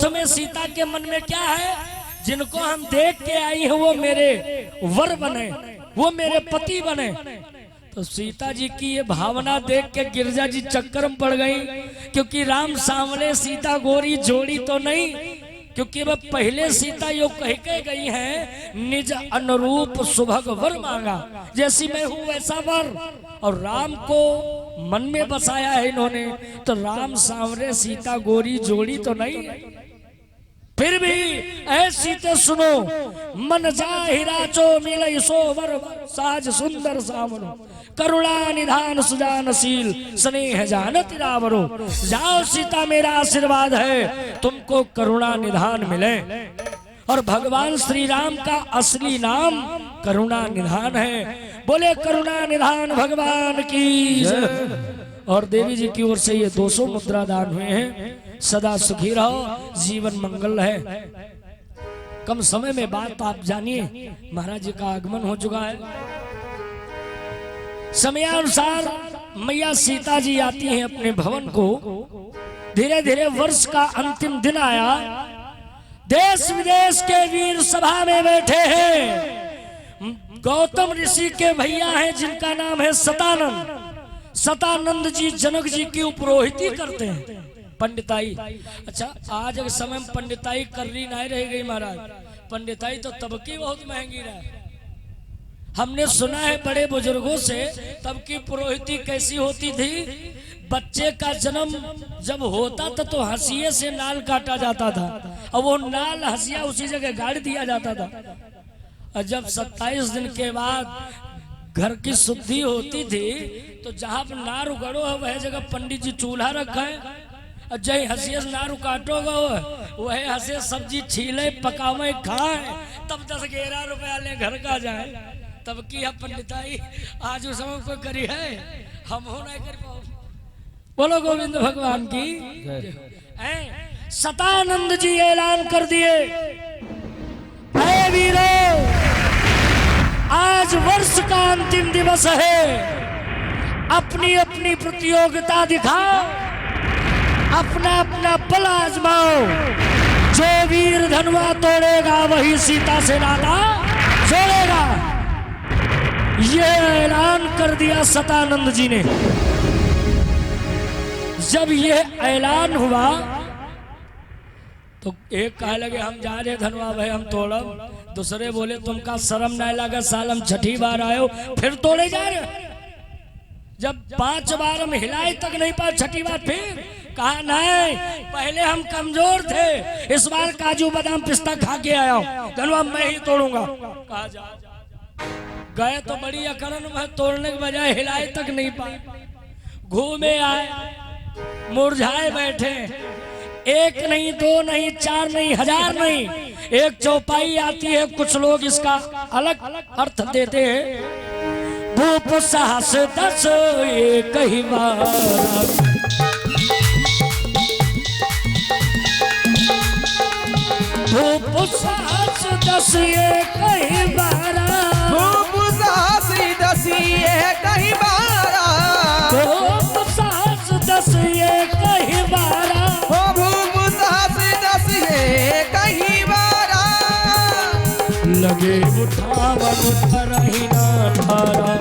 में सीता के मन में क्या है, जिनको हम देख के आई हैं वो मेरे वर बने, वो मेरे पति बने। तो सीता जी की ये भावना देख के गिरजा जी चक्कर में पड़ गई, क्योंकि राम सांवले सीता गोरी जोड़ी तो नहीं, क्योंकि वह पहले सीता यो कह के गई हैं निज अनुरूप सुभग वर मांगा, जैसी मैं हूं वैसा वर। और राम को मन में बसाया है इन्होंने, तो राम सांवरे सीता गोरी जोड़ी तो नहीं। फिर भी ऐसी ते सुनो, मन जाहिरा चो मिले सो वर साज सुंदर सावरो, करुणा निधान सुजानशील स्नेह जानत रावरो। जाओ सीता मेरा आशीर्वाद है तुमको करुणा निधान मिले। और भगवान श्री राम का असली नाम करुणा निधान है। बोले करुणा निधान भगवान की। और देवी जी की ओर से ये 200 मुद्रा दान हुए हैं। सदा सुखी रहो, जीवन मंगल है। कम समय में बात आप जानिए, महाराज जी का आगमन हो चुका है। समयानुसार मैया सीता जी आती हैं अपने भवन को। धीरे धीरे वर्ष का अंतिम दिन आया। देश विदेश के वीर सभा में बैठे हैं। गौतम ऋषि के भैया हैं जिनका नाम है सतानंद। सतानंद जी जनक जी की उपरोहिती करते हैं, पंडिताई। अच्छा, आज के समय में पंडिताई करनी नहीं रह गई महाराज। पंडिताई तो तब की बहुत महंगी रहा। हमने सुना है बड़े बुजुर्गों से तब की पुरोहिती कैसी होती थी। बच्चे का जन्म जब होता था तो हंसिये से नाल काटा जाता था, और वो नाल हंसिया उसी जगह गाड़ दिया जाता था। और जब 27 दिन के बाद घर की शुद्धि होती थी तो जहाँ पर नार उगड़ो है वह जगह पंडित जी चूल्हा रखा है, और जय हंसिये से नार काटोगा वह हंसे सब्जी छीले पकावे खाए, तब 10-11 रुपया ले घर का जाए। तब की है पंडिताई। आज उस समय कोई करी है, हम हो नहीं कर पाओ। बोलो गोविंद भगवान की। सतानंद जी ऐलान कर दिए, ऐ वीरों, आज वर्ष का अंतिम दिवस है। अपनी अपनी प्रतियोगिता दिखाओ, अपना अपना बल आजमाओ। जो वीर धनुआ तोड़ेगा वही सीता से नाता जोड़ेगा। ये ऐलान कर दिया सतानंद जी ने। जब ये ऐलान हुआ तो एक कहे लगे हम जा रहे धनुआ भाई हम तोड़ब। दूसरे बोले तुमका शर्म नहीं लगा, साल हम 6ठी बार आए हो फिर तोड़े जा रहे। जब 5 बार हम हिलाए तक नहीं पाए, 6ठी बार फिर कहा नहीं, पहले हम कमजोर थे, इस बार काजू बादाम पिस्ता खा के आया हूं, धनुआ मैं ही तोड़ूंगा। कहा जा गए तो बड़ी अकड़न में तोड़ने के बजाय हिलाए तक नहीं पाए। घूमे आए, मुरझाए बैठे। 1 नहीं 2 नहीं 4 नहीं 1000 नहीं, एक चौपाई आती है। कुछ लोग इसका अलग अर्थ देते हैं। भूप साहस 10 एक ही बार, भूप साहस 10 एक ही बार, भूप साहस 10 एक ही बार, भूप साहस 10 एक ही बार, भूप साहस 10 एक ही बार। लगे उठावन तरही ना थारा,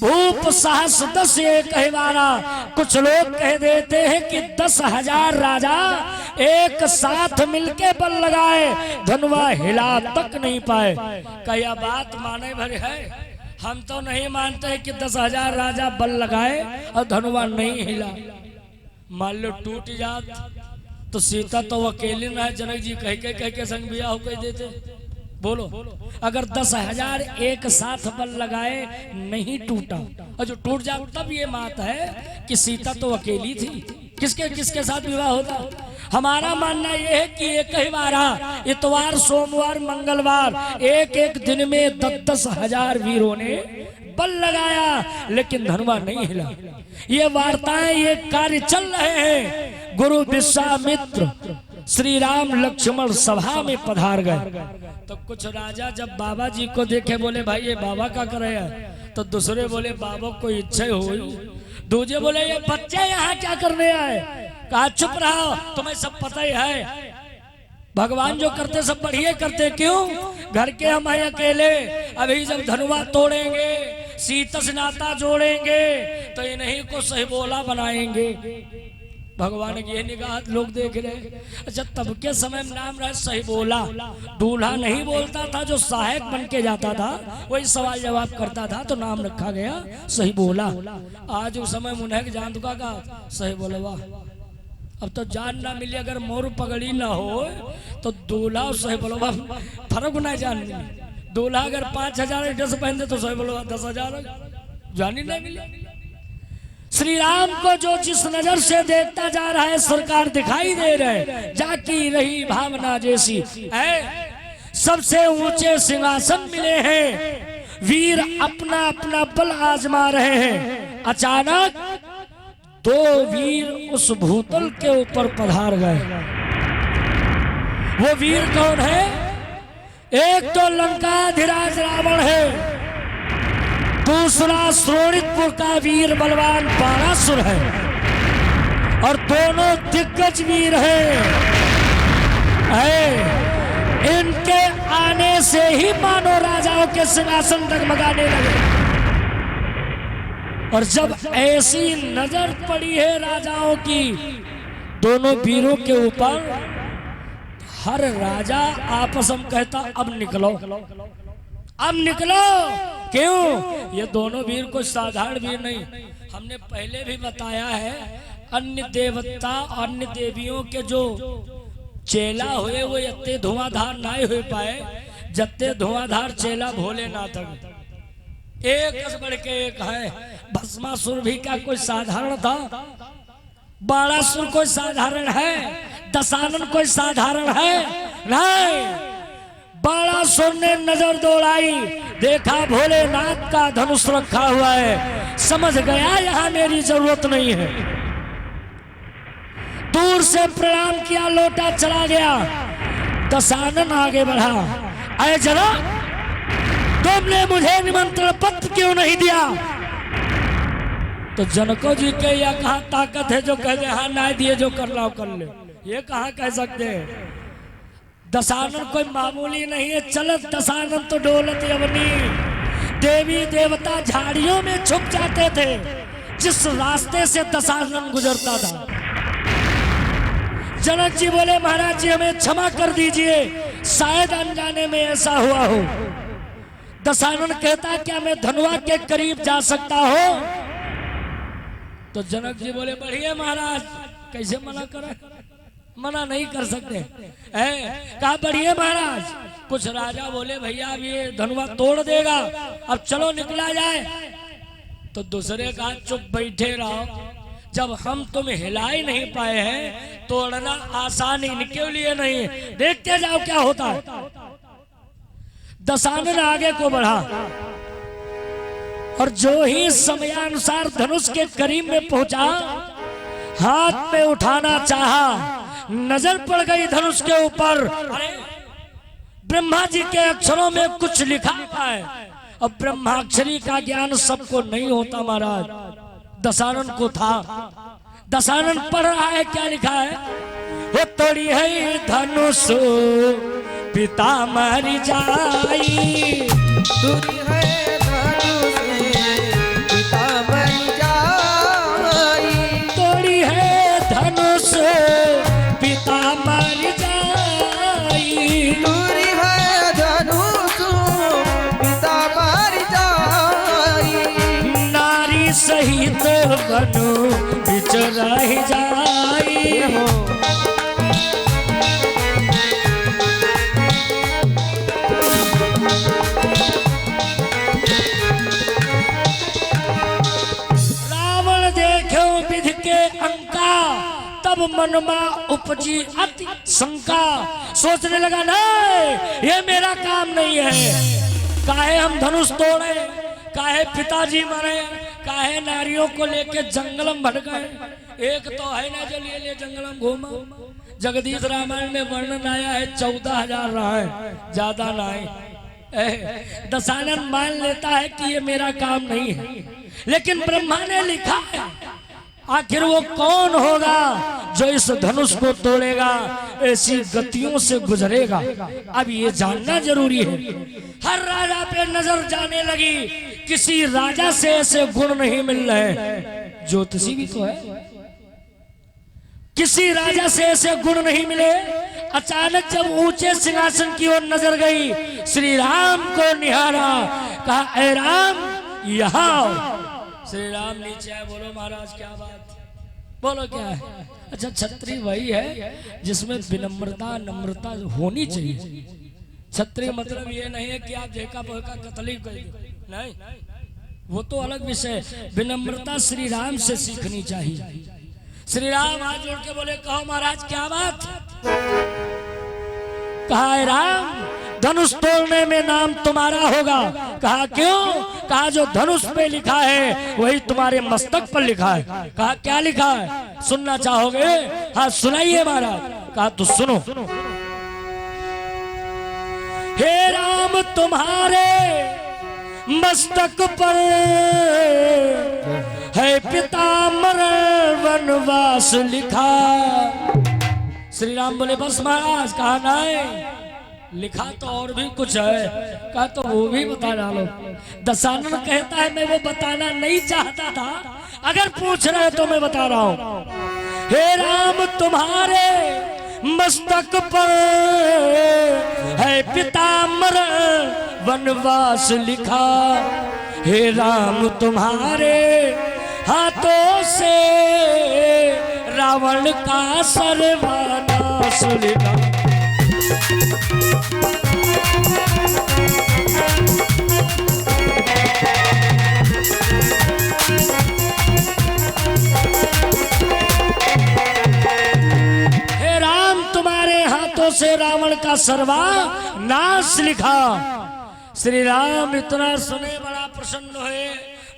भूप साहस 10 एक ही बारा। कुछ लोग कह देते हैं कि 10,000 राजा एक साथ मिलके बल लगाए, धनुआ हिला तक नहीं पाए। क्या बात माने भरे है? हम तो नहीं मानते कि 10,000 राजा बल लगाए और धनुआ नहीं हिला। मान लो टूट जात तो सीता तो अकेले ना है, जनक जी कह के संग बिया हो कह देते। बोलो, अगर 10,000 एक साथ बल लगाए नहीं टूटा, और जो टूट जाए तब ये बात है कि सीता तो अकेली थी, किसके किसके साथ विवाह होता। हमारा मानना यह है कि एक ही बार, इतवार सोमवार मंगलवार एक एक दिन में 10,000 वीरों ने बल लगाया, लेकिन धनुआ नहीं हिला। ये वार्ताएं, ये कार्य चल रहे हैं। गुरु विश्वामित्र श्री राम लक्ष्मण सभा में पधार गए। तो कुछ राजा जब बाबा जी को देखे बोले भाई ये बाबा का करे है, तो दूसरे बोले बाबा को इच्छा हुई, दूसरे बोले ये बच्चे यहाँ क्या करने आए। कहा चुप रहो, तुम्हें सब पता ही है, भगवान जो करते सब बढ़िया करते, क्यों घर के हम हैं अकेले, अभी जब धनुआ तोड़ेंगे सीतस नाता जोड़ेंगे तो इन्हीं को सही बोला बनाएंगे। भगवान की ये निगाह लोग देख रहे। अच्छा तब के समय में नाम रहे सही बोला, दूल्हा नहीं बोलता था, जो सहायक बन के जाता था वही सवाल जवाब करता था, तो नाम रखा गया सही बोला। आज उस समय मुन्हक जान दुका का सही बोलवा। अब तो जान ना मिली, अगर मोर पगड़ी ना हो तो दूल्हा और सही बोलवा फर्क ना जान मिली। दूल्हा अगर 5,000 ड्रेस पहनते तो सही बोलवा 10,000 जानी नहीं मिली। श्री राम को जो जिस नजर से देखता जा रहा है सरकार दिखाई दे रहे, जाकी रही भावना जैसी है। सबसे ऊंचे सिंहासन मिले हैं, वीर अपना अपना बल आजमा रहे हैं। अचानक दो वीर उस भूतल के ऊपर पधार गए। वो वीर कौन है? एक तो लंकाधिराज रावण है, दूसरा शोणितपुर का वीर बलवान बाणासुर है, और दोनों दिग्गज वीर हैं। इनके आने से ही मानो राजाओं के सिंहासन डगमगाने लगे। और जब ऐसी नजर पड़ी है राजाओं की दोनों वीरों के ऊपर, हर राजा आपस में कहता अब निकलो, अब निकलो। क्यों? ये दोनों वीर कोई साधारण वीर नहीं। हमने पहले भी बताया है, अन्य देवता अन्य देवियों के जो चेला हुए वो इतने धुआंधार नहीं हो पाए जत्ते धुआंधार चेला भोलेनाथ। एक बढ़ के एक है। भस्मासुर भी क्या कोई साधारण था? बाणासुर कोई साधारण है? दशानन कोई साधारण है? नहीं। बाणासुर ने नजर दौड़ाई, देखा भोलेनाथ का धनुष रखा हुआ है, समझ गया यहाँ मेरी जरूरत नहीं है। दूर से प्रणाम किया, लौटा चला गया। दशानन आगे बढ़ा, अरे जरा तुमने मुझे निमंत्रण पत्र क्यों नहीं दिया? तो जनको जी के या कहा ताकत है जो कह दे हाँ ना दिए जो कर लो कर ले, ये कहाँ कह सकते हैं। दशानन कोई मामूली नहीं है, चलत दशानन तो डोलत यवनी। देवी देवता झाड़ियों में छुप जाते थे जिस रास्ते से दशानन गुजरता था। जनक जी बोले महाराज जी हमें क्षमा कर दीजिए, शायद अनजाने में ऐसा हुआ हो। दशानन कहता क्या मैं धनुआ के करीब जा सकता हूं? तो जनक जी बोले बढ़िया महाराज, कैसे मना करे, मना नहीं कर सकते। कहा बढ़िया महाराज। कुछ राजा बोले भैया अब ये धनुआ तोड़ देगा, अब चलो निकला जाए। तो दूसरे कहा चुप बैठे रहो, जब हम तुम हिला ही नहीं पाए हैं तोड़ना आसान इनके लिए नहीं, देखते जाओ क्या होता है। दशानन आगे को बढ़ा और जो ही समयानुसार धनुष के करीब में पहुंचा, हाथ में उठाना चाहा, नजर पड़ गई धनुष के ऊपर। अरे ब्रह्मा जी के अक्षरों में कुछ लिखा है। अब ब्रह्माक्षरी का ज्ञान सबको नहीं होता महाराज, दशानन को था। दशानन पढ़ रहा है, क्या लिखा है? वो तोड़ी है धनुष पिता मर जाई, तोड़ी है धनुष पिता मर जाई, तोड़ी है धनुष पिता मर जाई, तोड़ी है धनुष पिता मर जाई, नारी सहित बनु बिच रह जाई। रावण देखो विधि के अंका, तब मनमा उपजी अति शंका। सोचने लगा नहीं ये मेरा काम नहीं है, काहे हम धनुष तोड़े, काहे पिताजी मरे, काहे नारियों को लेके जंगलम भटक गए। एक तो है ना जो ले जंगलम घूमा, जगदीश रामायण में वर्णन आया है 14,000 राय, ज्यादा ना है। दशानन मान लेता है कि ये मेरा काम नहीं है, लेकिन ब्रह्मा ने लिखा है। आखिर वो कौन होगा जो इस धनुष को तोड़ेगा, ऐसी गतियों से गुजरेगा? अब ये जानना जरूरी है। हर राजा पे नजर जाने लगी, किसी राजा से ऐसे गुण नहीं मिल रहे। ज्योतिषी भी तो है, किसी राजा से ऐसे गुण नहीं मिले। अचानक जब ऊंचे सिंहासन की ओर नजर गई, श्री राम को निहारा, कहा ऐ राम यहाँ। श्री राम नीचे आए, बोलो महाराज क्या बात, बोलो क्या है? अच्छा, छत्री वही है जिसमें विनम्रता नम्रता होनी चाहिए। छत्री मतलब ये नहीं है कि आप देखा बहका कतली कर, नहीं, वो तो अलग विषय। विनम्रता श्री राम से सीखनी चाहिए। श्री राम हाथ जोड़ के बोले, कहो महाराज क्या बात? कहा है राम, धनुष तोड़ने में नाम तुम्हारा होगा। कहा क्यों? कहा जो धनुष पे लिखा है वही तुम्हारे मस्तक पर लिखा है। कहा क्या लिखा है, सुनना चाहोगे? हाँ सुनाइए महाराज। कहा तो सुनो। हे राम तुम्हारे मस्तक पर है पितामर वनवास लिखा। श्री राम बोले बस महाराज। कहा नहीं, लिखा तो और भी कुछ है। कहा तो वो भी बता डालो। दशानन कहता है मैं वो बताना नहीं चाहता था, अगर पूछ रहे तो मैं बता रहा हूं। हे राम तुम्हारे मस्तक पर है पितामर वनवास लिखा। हे राम तुम्हारे हाथों से रावण का सर्वनाश लिखा। हे राम तुम्हारे हाथों से रावण का सर्वनाश लिखा। श्री राम इतना सुने बड़ा प्रसन्न हुए।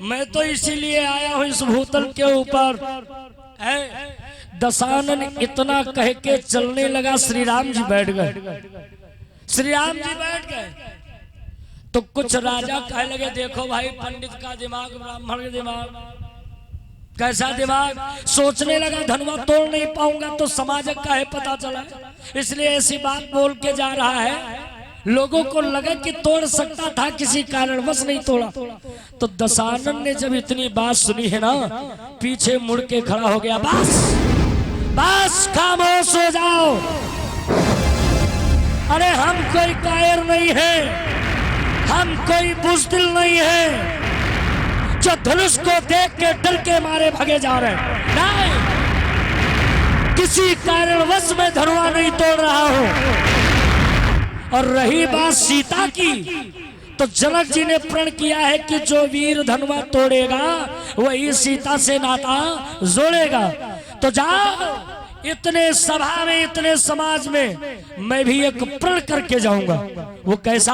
मैं तो इसीलिए आया हूं इस भूतल के ऊपर। दशानन इतना कह के चलने लगा, श्री राम जी बैठ गए। श्री राम जी बैठ गए तो कुछ राजा कह लगे, देखो भाई पंडित का दिमाग, ब्राह्मण का दिमाग, कैसा दिमाग। सोचने लगा धनुआ तोड़ नहीं पाऊंगा तो समाजक का है पता चला, इसलिए ऐसी बात बोल के जा रहा है। लोगों को लगा कि तोड़ सकता था, किसी कारणवश नहीं तोड़ा। तो दशानन ने जब इतनी बात सुनी है ना, पीछे मुड़ के खड़ा हो गया। बस बस खामोश हो जाओ। अरे हम कोई कायर नहीं है, हम कोई बुज़दिल नहीं है जो धनुष को देख के डर के मारे भागे जा रहे हैं। नहीं, किसी कारणवश मैं धनुआ नहीं तोड़ रहा हूं। और रही बात सीता की, तो जनक जी ने प्रण किया है कि जो वीर धनुआ तोड़ेगा वही सीता से नाता जोड़ेगा। तो जाओ, इतने सभा में, इतने समाज में मैं भी एक प्रण करके जाऊंगा। वो कैसा?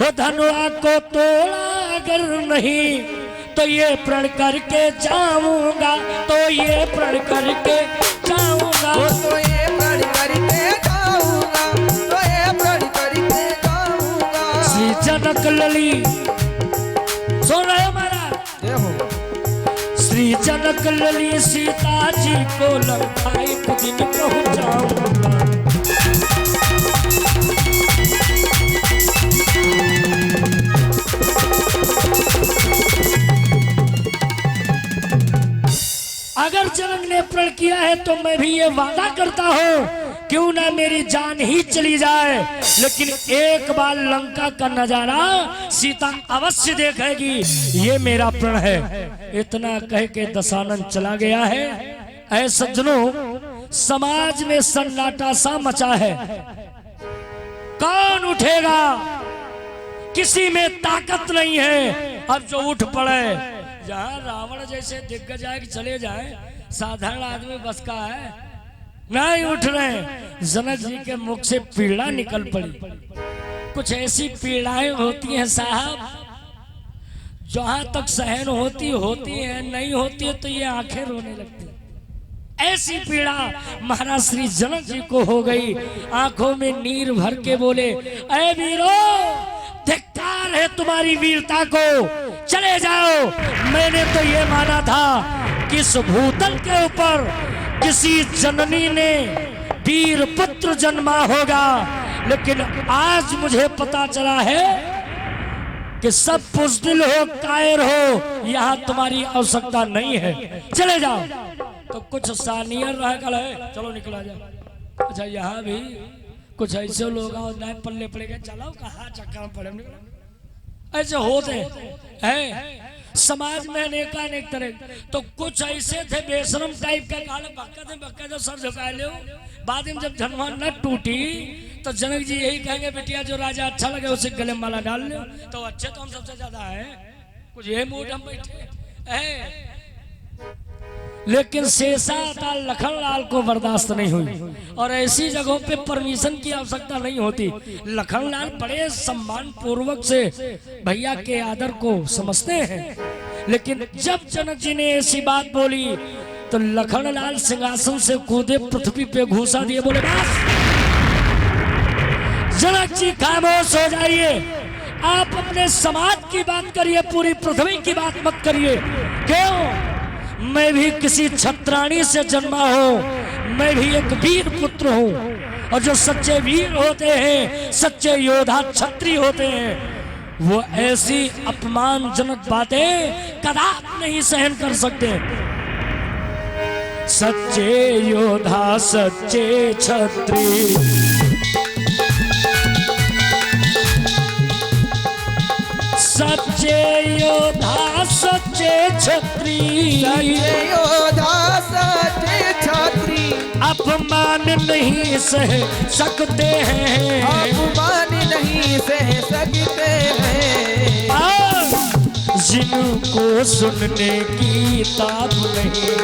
वो धनुआ को तोड़ा अगर नहीं तो ये प्रण करके जाऊंगा, तो ये प्रण करके जाऊंगा, तो ये प्रण करके जाऊंगा, तो ये प्रण करके जाऊंगा। श्री जनक लली, सुन रहे हो महाराज? श्री जनक लली सीता जी को लंका एक दिन पहुंचाऊंगा। अगर जनक ने प्रण किया है तो मैं भी ये वादा करता हूं, क्यों ना मेरी जान ही चली जाए, लेकिन एक बार लंका का नजारा सीता अवश्य देखेगी, ये मेरा प्रण है। इतना कह के दशानन चला गया है। ऐ सज्जनों, समाज में सन्नाटा सा मचा है। कौन उठेगा? किसी में ताकत नहीं है। अब जो उठ पड़े, जहां रावण जैसे दिग्गज आए चले जाए, साधारण आदमी बस का है, नहीं उठ रहे। जनक जी के मुख से पीड़ा निकल पड़ी। कुछ ऐसी पीड़ाएं होती हैं साहब, जहां तक सहन होती है, नहीं होती है तो ये आंखें रोने लगती। ऐसी पीड़ा महाराज श्री जनक जी को हो गई। आंखों में नीर भर के बोले, ऐ वीरो, धिक्कार है तुम्हारी वीरता को, चले जाओ। मैंने तो ये माना था कि इस भूतल के ऊपर किसी जननी ने वीर पुत्र जन्मा होगा, लेकिन आज मुझे पता चला है कि सब बुज़दिल हो, कायर हो, यहाँ तुम्हारी आवश्यकता नहीं है, चले जाओ। तो कुछ सानियर रह गल है, चलो निकला जाओ। अच्छा, यहाँ भी कुछ ऐसे लोग नए पल्ले पड़ेगा, चलो कहाँ चक्कर में पड़े, ऐसे होते हैं समाज में अनेक तरह। तो कुछ ऐसे थे बेशरम टाइप का, बक्का जो सर झुका ले। बाद में जब धनवान न टूटी तो जनक जी यही कहेंगे, बेटिया जो राजा अच्छा लगे उसे गले में माला डाल लो। तो अच्छे तो हम सबसे ज्यादा है, कुछ ये मूड हम बैठे है। लेकिन शेषा लखनलाल को बर्दाश्त नहीं हुई, और ऐसी जगहों पे परमिशन की आवश्यकता नहीं होती। लखनलाल बड़े सम्मान पूर्वक से भैया के आदर को समझते हैं, लेकिन जब जनक जी ने ऐसी बात बोली तो लखनलाल सिंहासन से कूदे, पृथ्वी पे घूसा दिए, बोले बस जनक जी खामोश हो जाइए, आप अपने समाज की बात करिए, पूरी पृथ्वी की बात मत करिए। क्यों? मैं भी किसी छत्राणी से जन्मा हूँ, मैं भी एक वीर पुत्र हूँ, और जो सच्चे वीर होते हैं, सच्चे योद्धा क्षत्रिय होते हैं, वो ऐसी अपमानजनक बातें कदापि नहीं सहन कर सकते। सच्चे योद्धा सच्चे क्षत्रिय, सच्चे योद्धा सच्चे क्षत्रिय, सच्चे योद्धा सच्चे क्षत्रिय, अपमान नहीं सह सकते हैं, अपमान नहीं सह सकते हैं, जिनको सुनने की ताब नहीं,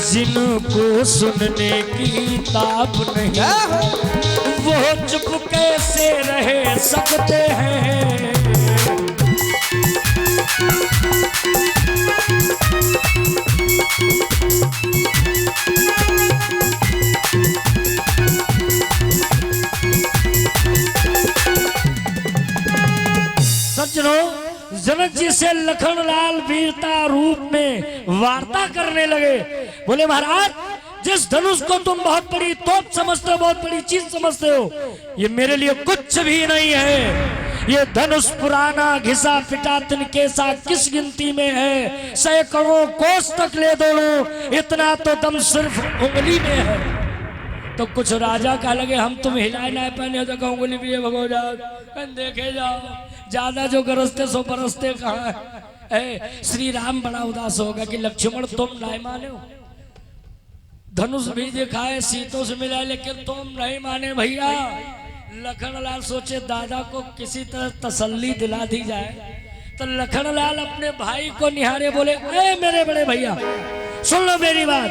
जिनको सुनने की ताब नहीं, वो चुप कैसे रह सकते हैं। सज्जनों, जनक जी से लखनलाल वीरता रूप में वार्ता करने लगे। बोले महाराज, जिस धनुष को तुम बहुत बड़ी तोप समझते हो, बहुत बड़ी चीज समझते हो, ये मेरे लिए कुछ भी नहीं है। ये धनुष पुराना घिसा पिटा तिनकेसा किस गिनती में है, सैकड़ों कोस तक ले दौड़ो, इतना तो दम सिर्फ उंगली में है। तो कुछ राजा कह लगे, हम तुम हिलाए ना पहने तो उंगली भी भगो जाओ, देखे जाओ, ज्यादा जो गरजते सो बरसते कहाँ है। श्री राम बड़ा उदास होगा कि लक्ष्मण तुम नहीं माने, धनुष भी दिखाए, सीतों से मिला, लेकिन तुम नहीं माने भैया। लखनलाल सोचे दादा को किसी तरह तसल्ली दिला दी जाए। तो लखनलाल अपने भाई को निहारे, बोले ए मेरे बड़े भैया, सुन लो मेरी बात,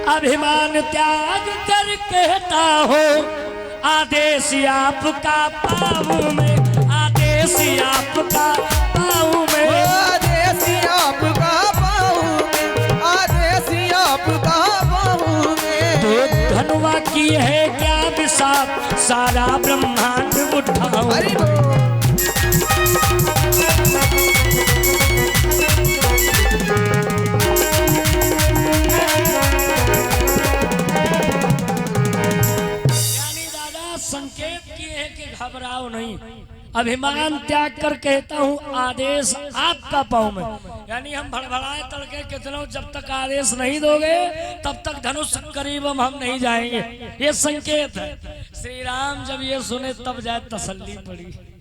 अभिमान त्याग कर कहता हो, आदेश आपका पाऊं मैं, आदेश आपका पाऊं मैं, आदेश आपका पाऊं मैं, आदेश आपका पाऊं मैं। तो धनुआ की है क्या विसाप, सारा ब्रह्मांड उठाऊं। हरि बोल। संकेत किए हैं कि घबराओ नहीं, अभिमान त्याग कर कहता हूँ, आदेश आपका पाऊं मैं। यानी हम भड़बड़ाए तड़के कितनों, जब तक आदेश नहीं दोगे तब तक धनुष करीब हम नहीं जाएंगे, ये संकेत है। श्री राम जब ये सुने तब जाए तसल्ली पड़ी।